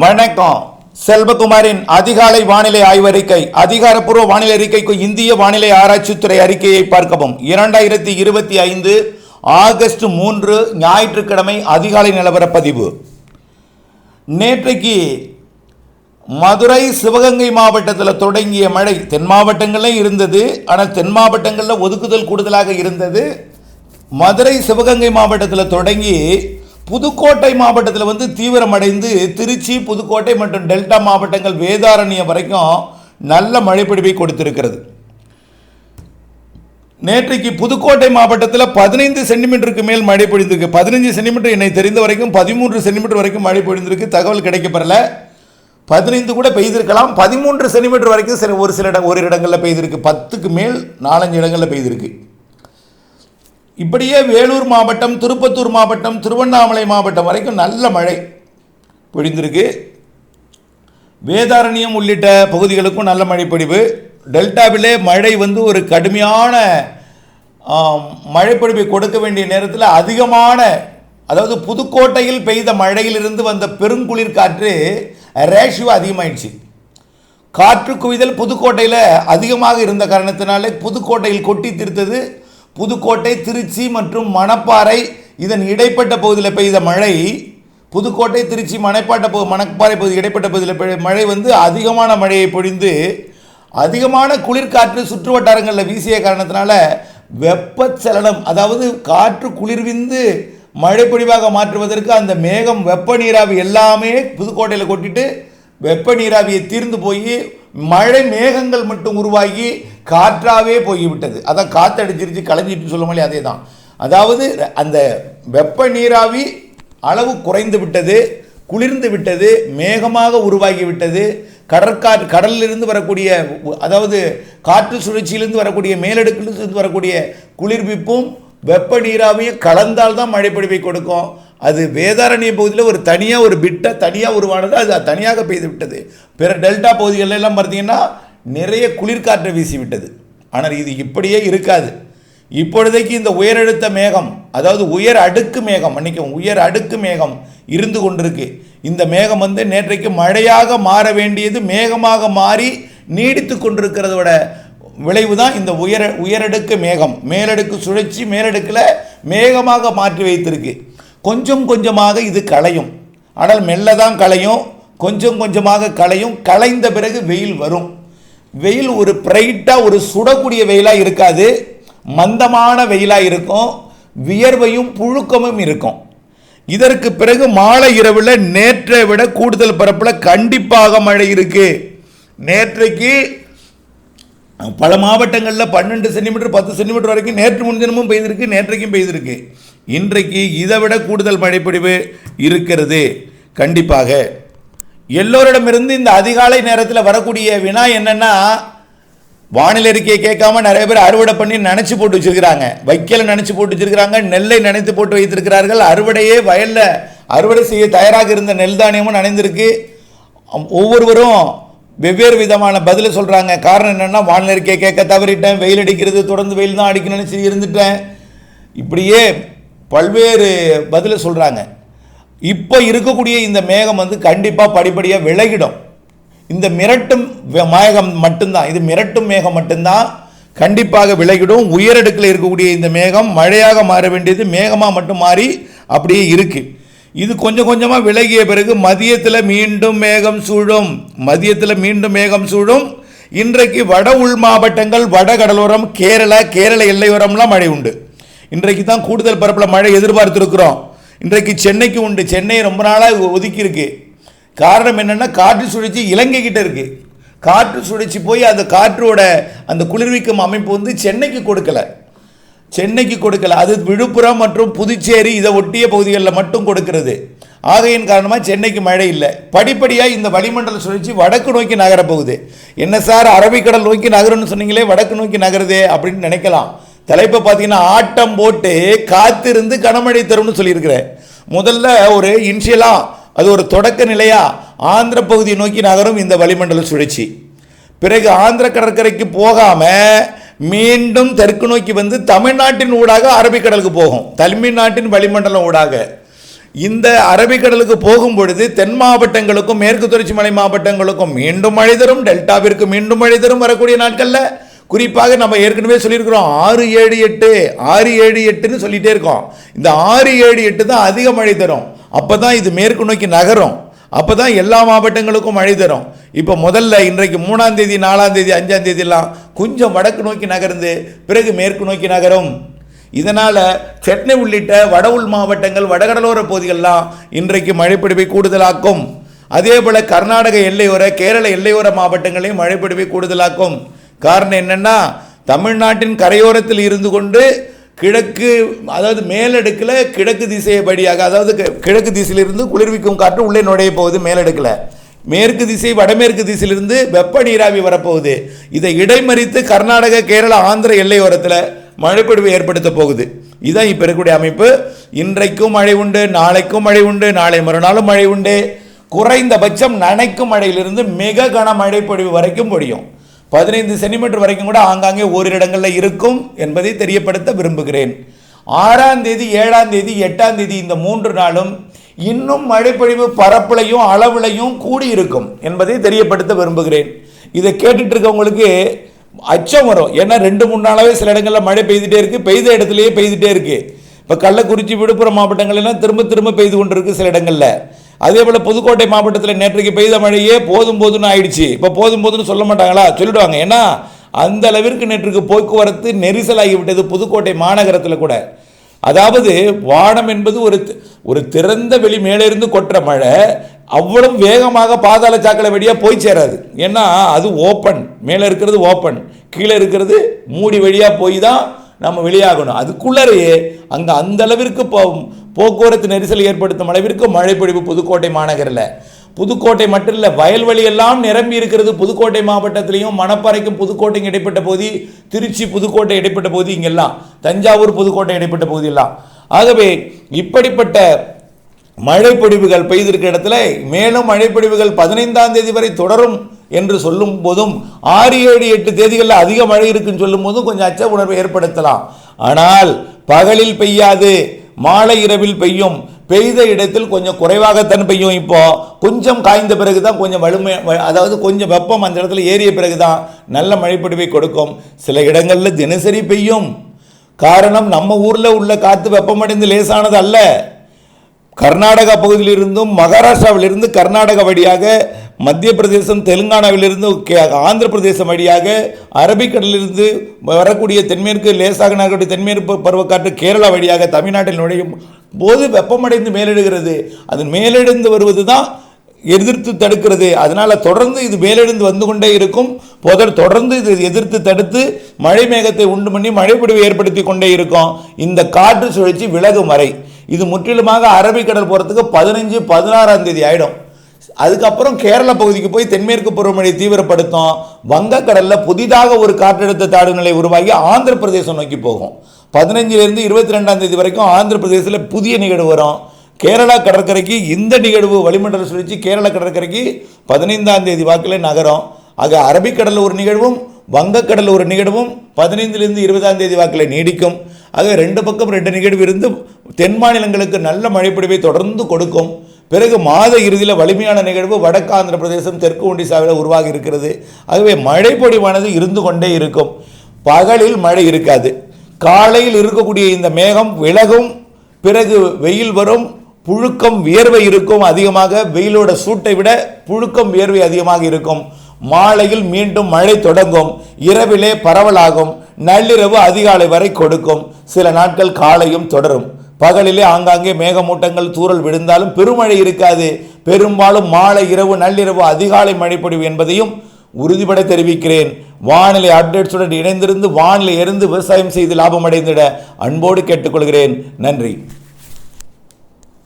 வணக்கம். செல்வகுமாரின் அதிகாலை வானிலை ஆய்வறிக்கை. அதிகாரப்பூர்வ வானிலை அறிக்கைக்கு இந்திய வானிலை ஆராய்ச்சித்துறை அறிக்கையை பார்க்கவும். 2025 ஆகஸ்ட் 3 ஞாயிற்றுக்கிழமை அதிகாலை நிலவர பதிவு. நேற்றைக்கு மதுரை சிவகங்கை மாவட்டத்தில் தொடங்கிய மழை தென் மாவட்டங்களில் இருந்தது. ஆனால் தென் மாவட்டங்களில் ஒதுக்குதல் கூடுதலாக இருந்தது. மதுரை சிவகங்கை மாவட்டத்தில் தொடங்கி புதுக்கோட்டை மாவட்டத்தில் தீவிரமடைந்து திருச்சி, புதுக்கோட்டை மற்றும் டெல்டா மாவட்டங்கள் வேதாரண்யம் வரைக்கும் நல்ல மழைப்பொழிவை கொடுத்திருக்கிறது. நேற்றைக்கு புதுக்கோட்டை மாவட்டத்தில் 15 சென்டிமீட்டருக்கு மேல் மழை பொழிந்திருக்கு. 15 சென்டிமீட்டர் என்னை தெரிந்த வரைக்கும் 13 சென்டிமீட்டர் வரைக்கும் மழை பொழிந்திருக்கு. தகவல் கிடைக்கப்பெறல. 15 கூட பெய்திருக்கலாம். 13 சென்டிமீட்டர் வரைக்கும் ஒரு இடங்களில் பெய்திருக்கு. 10க்கு மேல் 4-5 இடங்களில் பெய்திருக்கு. இப்படியே வேலூர் மாவட்டம், திருப்பத்தூர் மாவட்டம், திருவண்ணாமலை மாவட்டம் வரைக்கும் நல்ல மழை பொழிந்திருக்கு. வேதாரண்யம் உள்ளிட்ட பகுதிகளுக்கும் நல்ல மழை பொழிவு. டெல்டாவிலே மழை ஒரு கடுமையான மழைப்பொழிவை கொடுக்க வேண்டிய நேரத்தில் அதிகமான, அதாவது புதுக்கோட்டையில் பெய்த மழையிலிருந்து வந்த பெருங்குளிர் காற்று ரேஷியோ அதிகமாயிடுச்சு. காற்று குவிதல் புதுக்கோட்டையில் அதிகமாக இருந்த காரணத்தினாலே புதுக்கோட்டையில் கொட்டி தீர்த்தது. புதுக்கோட்டை, திருச்சி மற்றும் மணப்பாறை இதன் இடைப்பட்ட பகுதியில் பெய்த மழை, புதுக்கோட்டை, திருச்சி, மணப்பாறை பகுதி இடைப்பட்ட பகுதியில் மழை அதிகமான மழையை பொழிந்து அதிகமான குளிர்காற்று சுற்று வட்டாரங்களில் வீசிய காரணத்தினால வெப்பச்சலனம், அதாவது காற்று குளிர்விந்து மழை பொழிவாக மாற்றுவதற்கு அந்த மேகம் வெப்ப நீராவி எல்லாமே புதுக்கோட்டையில் கொட்டிட்டு வெப்ப நீராவியை தீர்ந்து போய் மழை மேகங்கள் மட்டும் உருவாகி காற்றாவே போய்விட்டது. அதான் காற்றடிச்சிருச்சு களைஞ்சிட்டு சொல்ல முடியாது. அதே தான், அதாவது அந்த வெப்ப நீராவி அளவு குறைந்து விட்டது, குளிர்ந்து விட்டது, மேகமாக உருவாகி விட்டது. கடலிலிருந்து வரக்கூடிய, அதாவது காற்று சுழற்சியிலிருந்து வரக்கூடிய, மேலடுக்கிலிருந்து வரக்கூடிய குளிர்விப்பும் வெப்ப நீராவியும் கலந்தால்தான் மழைப்பொழிவை கொடுக்கும். அது வேதாரண்ய பகுதியில் ஒரு பிட்டை தனியாக உருவானது, அது தனியாக பெய்து விட்டது. பிற டெல்டா பகுதிகளெல்லாம் பார்த்தீங்கன்னா நிறைய குளிர்காற்றை வீசி விட்டது. ஆனால் இது இப்படியே இருக்காது. இப்பொழுதைக்கு இந்த உயரழுத்த மேகம், அதாவது உயர் அடுக்கு மேகம் இருந்து கொண்டிருக்கு. இந்த மேகம் நேற்றைக்கு மழையாக மாற வேண்டியது மேகமாக மாறி நீடித்து கொண்டிருக்கிறதோட விளைவு தான் இந்த உயரடுக்கு மேகம். மேலடுக்கு சுழற்சி மேலடுக்கில் மேகமாக மாற்றி வைத்திருக்கு. கொஞ்சம் கொஞ்சமாக இது களையும். ஆனால் மெல்ல தான் களையும், கொஞ்சம் கொஞ்சமாக களையும். களைந்த பிறகு வெயில் வரும். வெயில் ஒரு பிரைட்டாக ஒரு சுடக்கூடிய வெயிலாக இருக்காது, மந்தமான வெயிலாக இருக்கும். வியர்வையும் புழுக்கமும் இருக்கும். இதற்கு பிறகு மாலை இரவில் நேற்றை விட கூடுதல் பரப்பில் கண்டிப்பாக மழை இருக்கு. நேற்றைக்கு பல மாவட்டங்களில் 12 சென்டிமீட்டர் 10 சென்டிமீட்டர் வரைக்கும் நேற்று முன்தினமும் பெய்திருக்கு, நேற்றைக்கும் பெய்திருக்கு. இன்றைக்கு இதை விட கூடுதல் மழைப்பொழிவு இருக்கிறது. கண்டிப்பாக எல்லோரிடமிருந்து இந்த அதிகாலை நேரத்தில் வரக்கூடிய வினா என்னன்னா, வானிலை அறிக்கையை கேட்காம நிறைய பேர் அறுவடை பண்ணி நினைச்சு போட்டு வச்சிருக்கிறாங்க. வைக்கல நினைச்சு போட்டு வச்சிருக்கிறாங்க, நெல்லை நினைத்து போட்டு வைத்திருக்கிறார்கள். அறுவடையே வயலில் அறுவடை செய்ய தயாராக இருந்த நெல் தானியமும் நனைந்திருக்கு. ஒவ்வொருவரும் வெவ்வேறு விதமான பதிலை சொல்கிறாங்க. காரணம் என்னென்னா, வானிலை அறிக்கையை கேட்க தவறிட்டேன், வெயில் அடிக்கிறது, தொடர்ந்து வெயில் தான் அடிக்கணும்னு நினச்சி இருந்துட்டேன், இப்படியே பல்வேறு பதிலை சொல்கிறாங்க. இப்போ இருக்கக்கூடிய இந்த மேகம் கண்டிப்பாக படிப்படியாக விலகிடும். இந்த மிரட்டும் மேகம் மட்டும்தான், இது மிரட்டும் மேகம் மட்டும்தான், கண்டிப்பாக விலகிடும். உயரடுக்கில் இருக்கக்கூடிய இந்த மேகம் மழையாக மாற வேண்டியது மேகமாக மட்டும் மாறி அப்படியே இருக்குது. இது கொஞ்சம் கொஞ்சமாக விலகிய பிறகு மதியத்தில் மீண்டும் மேகம் சூழும். இன்றைக்கு வட உள் மாவட்டங்கள், வட கடலோரம், கேரள எல்லையோரம்லாம் மழை உண்டு. இன்றைக்கு தான் கூடுதல் பரப்பில் மழை எதிர்பார்த்துருக்கிறோம். இன்றைக்கு சென்னைக்கு உண்டு. சென்னை ரொம்ப நாளாக ஒதுக்கி இருக்கு. காரணம் என்னென்னா, காற்று சுழற்சி இலங்கை கிட்ட இருக்கு. காற்று சுழற்சி போய் அந்த காற்றோட அந்த குளிர்விக்கும் அமைப்பு சென்னைக்கு கொடுக்கல. அது விழுப்புரம் மற்றும் புதுச்சேரி இதை ஒட்டிய பகுதிகளில் மட்டும் கொடுக்கிறது. ஆகையின் காரணமாக சென்னைக்கு மழை இல்லை. படிப்படியாக இந்த வளிமண்டல சுழற்சி வடக்கு நோக்கி நகரப்போகுது. என்ன சார், அரபிக்கடல் நோக்கி நகரும்னு சொன்னீங்களே, வடக்கு நோக்கி நகருதே அப்படின்னு நினைக்கலாம். தலைப்பை பார்த்தீங்கன்னா, ஆட்டம் போட்டு காத்திருந்து கனமழை தரும்னு சொல்லியிருக்கிறேன். முதல்ல ஒரு இன்ஷியலா, அது ஒரு தொடக்க நிலையா ஆந்திர பகுதியை நோக்கி நகரும் இந்த வளிமண்டல சுழற்சி. பிறகு ஆந்திர கடற்கரைக்கு போகாமல் மீண்டும் தெற்கு நோக்கி தமிழ்நாட்டின் ஊடாக அரபிக்கடலுக்கு போகும். தமிழ்நாட்டின் வளிமண்டலம் ஊடாக இந்த அரபிக்கடலுக்கு போகும் பொழுது தென் மாவட்டங்களுக்கும் மேற்கு தொடர்ச்சி மலை மாவட்டங்களுக்கும் மீண்டும் மழை தரும், டெல்டாவிற்கு மீண்டும் மழை தரும் வரக்கூடிய நாட்களில். குறிப்பாக நம்ம ஏற்கனவே சொல்லியிருக்கிறோம் 6, 7, 8 6, 7, 8ன்னு சொல்லிகிட்டே இருக்கோம். இந்த 6, 7, 8 தான் அதிக மழை தரும். அப்போ தான் இது மேற்கு நோக்கி நகரும், அப்போ தான் எல்லா மாவட்டங்களுக்கும் மழை தரும். இப்போ முதல்ல இன்றைக்கு 3ஆம் தேதி 4ஆம் தேதி 5ஆம் தேதியெல்லாம் கொஞ்சம் வடக்கு நோக்கி நகர்ந்து பிறகு மேற்கு நோக்கி நகரும். இதனால் சென்னை உள்ளிட்ட வட உள் மாவட்டங்கள் வடகடலோர பகுதிகளெலாம் இன்றைக்கு மழைப்பொழிவை கூடுதலாக்கும். அதே போல் கர்நாடக எல்லையோர கேரள எல்லையோர மாவட்டங்களையும் மழைப்பொழிவை கூடுதலாக்கும். காரணம் என்னென்னா, தமிழ்நாட்டின் கரையோரத்தில் இருந்து கொண்டு கிழக்கு, அதாவது மேலடுக்கில் கிழக்கு திசை வழியாக, அதாவது கிழக்கு திசையிலிருந்து குளிர்விக்கும் காற்று உள்ளே நுழைய போகுது. மேலடுக்கில் மேற்கு திசை வடமேற்கு திசையிலிருந்து வெப்ப நீராவி வரப்போகுது. இதை இடைமறித்து கர்நாடக கேரளா ஆந்திர எல்லையோரத்தில் மழைப்பொழிவு ஏற்படுத்த போகுது. இதுதான் இப்போ இருக்கக்கூடிய அமைப்பு. இன்றைக்கும் மழை உண்டு, நாளைக்கும் மழை உண்டு, நாளை மறுநாளும் மழை உண்டு. குறைந்தபட்சம் நனைக்கும் மழையிலிருந்து மிக கனமழை பொழிவு வரைக்கும் பொழியும். 15 சென்டிமீட்டர் வரைக்கும் கூட ஆங்காங்கே ஓரிரு இடங்களில் இருக்கும் என்பதை தெரியப்படுத்த விரும்புகிறேன். 6ஆம் தேதி 7ஆம் தேதி 8ஆம் தேதி இந்த 3 நாளும் இன்னும் மழைப்பொழிவு பரப்புலையும் அளவுலையும் கூடியிருக்கும் என்பதை தெரியப்படுத்த விரும்புகிறேன். இதை கேட்டுட்டு இருக்கவங்களுக்கு அச்சம் வரும். ஏன்னா 2-3 நாளாகவே சில இடங்களில் மழை பெய்துகிட்டே இருக்குது, பெய்த இடத்துலையே பெய்துகிட்டே இருக்குது. இப்போ கள்ளக்குறிச்சி விழுப்புரம் மாவட்டங்கள்லாம் திரும்ப திரும்ப பெய்து கொண்டு இருக்குது சில இடங்களில். அதே போல் புதுக்கோட்டை மாவட்டத்தில் நேற்றைக்கு பெய்த மழையே போதும் போதுன்னு ஆயிடுச்சு. இப்போ போதும் போதுன்னு சொல்ல மாட்டாங்களா? சொல்லிடுவாங்க. ஏன்னா அந்த அளவிற்கு நேற்றுக்கு போக்குவரத்து நெரிசலாகிவிட்டது புதுக்கோட்டை மாநகரத்தில் கூட. அதாவது வானம் என்பது ஒரு திறந்த வெளி மேலே இருந்து கொட்டுற மழை அவ்வளவு வேகமாக பாதாள சாக்கடை வழியாக போய் சேராது. ஏன்னா அது ஓப்பன், மேலே இருக்கிறது ஓப்பன், கீழே இருக்கிறது மூடி வழியாக போய் தான் நம்ம வெளியாகணும். அதுக்குள்ளரையே அங்கே அந்த அளவிற்கு போக்குவரத்து நெரிசல் ஏற்படுத்தும் அளவிற்கு மழை பொழிவு புதுக்கோட்டை மாநகரில். புதுக்கோட்டை மட்டும் இல்லை, வயல்வெளி எல்லாம் நிரம்பி இருக்கிறது புதுக்கோட்டை மாவட்டத்திலையும். மணப்பாறைக்கும் புதுக்கோட்டைக்கும் இடைப்பட்ட பகுதி, திருச்சி புதுக்கோட்டை இடைப்பட்ட பகுதி, இங்கெல்லாம் தஞ்சாவூர் புதுக்கோட்டை இடைப்பட்ட பகுதியெல்லாம். ஆகவே இப்படிப்பட்ட மழைப்பொழிவுகள் பெய்திருக்கிற இடத்துல மேலும் மழைப்பொழிவுகள் 15ஆம் தேதி வரை தொடரும் என்று சொல்லும் போதும் 6, 7, 8 தேதிகளில் அதிக மழை இருக்குன்னு சொல்லும் போதும் கொஞ்சம் அச்ச உணர்வை ஏற்படுத்தலாம். ஆனால் பகலில் பெய்யாது, மாலை இரவில் பெய்யும். பெய்த இடத்தில் கொஞ்சம் குறைவாகத்தான் பெய்யும். இப்போ கொஞ்சம் காய்ந்த பிறகு தான் கொஞ்சம் வலிமை, அதாவது கொஞ்சம் வெப்பம் அந்த இடத்துல ஏறிய பிறகு தான் நல்ல மழைப்பொழிவை கொடுக்கும். சில இடங்களில் தினசரி பெய்யும். காரணம், நம்ம ஊரில் உள்ள காற்று வெப்பமடைந்து லேசானது அல்ல. கர்நாடகா பகுதியிலிருந்தும் மகாராஷ்டிராவிலிருந்து கர்நாடகா வழியாக மத்திய பிரதேசம் தெலுங்கானாவிலிருந்து ஆந்திர பிரதேசம் வழியாக அரபிக்கடலிலிருந்து வரக்கூடிய தென்மேற்கு லேசாக நகரக்கூடிய தென்மேற்கு பருவக்காற்று கேரளா வழியாக தமிழ்நாட்டில் நுழையும் போது வெப்பமடைந்து மேலெடுகிறது. அது மேலெடுந்து வருவது தான் எதிர்த்து தடுக்கிறது. அதனால் தொடர்ந்து இது மேலெடுந்து வந்து கொண்டே இருக்கும். தொடர்ந்து இது எதிர்த்து தடுத்து மழை மேகத்தை உண்டு பண்ணி மழைப்பொழிவை ஏற்படுத்தி கொண்டே இருக்கும். இந்த காற்று சுழற்சி விலகும் வரை இது முற்றிலுமாக அரபிக்கடல் போகிறதுக்கு 15, 16ஆம் தேதி ஆகிடும். அதுக்கப்புறம் கேரள பகுதிக்கு போய் தென்மேற்கு பருவமழை தீவிரப்படுத்தும். வங்கக்கடலில் புதிதாக ஒரு காற்றழுத்த தாழ்வு நிலை உருவாகி ஆந்திர பிரதேசம் நோக்கி போகும். 15லேருந்து 22ஆம் தேதி வரைக்கும் ஆந்திர பிரதேசத்தில் புதிய நிகழ்வு வரும். கேரளா கடற்கரைக்கு இந்த நிகழ்வு வளிமண்டல சுழற்சி கேரளா கடற்கரைக்கு 15ஆம் தேதி வாக்கில் நகரும். ஆக அரபிக்கடலில் ஒரு நிகழ்வும் வங்கக்கடலில் ஒரு நிகழ்வும் 15லேருந்து 20ஆம் தேதி வாக்கில் நீடிக்கும். ஆக 2 பக்கம் 2 நிகழ்வு இருந்து தென் மாநிலங்களுக்கு நல்ல மழைப்பொழிவை தொடர்ந்து கொடுக்கும். பிறகு மாத இறுதியில் வலிமையான நிகழ்வு வடக்கு ஆந்திர பிரதேசம் தெற்கு ஒடிசாவில் உருவாகி இருக்கிறது. ஆகவே மழைப்பொழிவானது இருந்து கொண்டே இருக்கும். பகலில் மழை இருக்காது. காலையில் இருக்கக்கூடிய இந்த மேகம் விலகும். பிறகு வெயில் வரும். புழுக்கம் வியர்வை இருக்கும். அதிகமாக வெயிலோட சூட்டை விட புழுக்கம் வியர்வை அதிகமாக இருக்கும். மாலையில் மீண்டும் மழை தொடங்கும். இரவிலே பரவலாகும். நள்ளிரவு அதிகாலை வரை கொடுக்கும். சில நாட்கள் காலையும் தொடரும். பகலிலே ஆங்காங்கே மேகமூட்டங்கள் தூறல் விழுந்தாலும் பெருமழை இருக்காது. பெரும்பாலும் மாலை, இரவு, நள்ளிரவு அதிகாலை மழைப்பொழிவு என்பதையும் உறுதிபட தெரிவிக்கிறேன். வானிலை அப்டேட்ஸுடன் இணைந்திருந்து வானிலை இருந்து விவசாயம் செய்து லாபம் அடைந்திட அன்போடு கேட்டுக்கொள்கிறேன். நன்றி.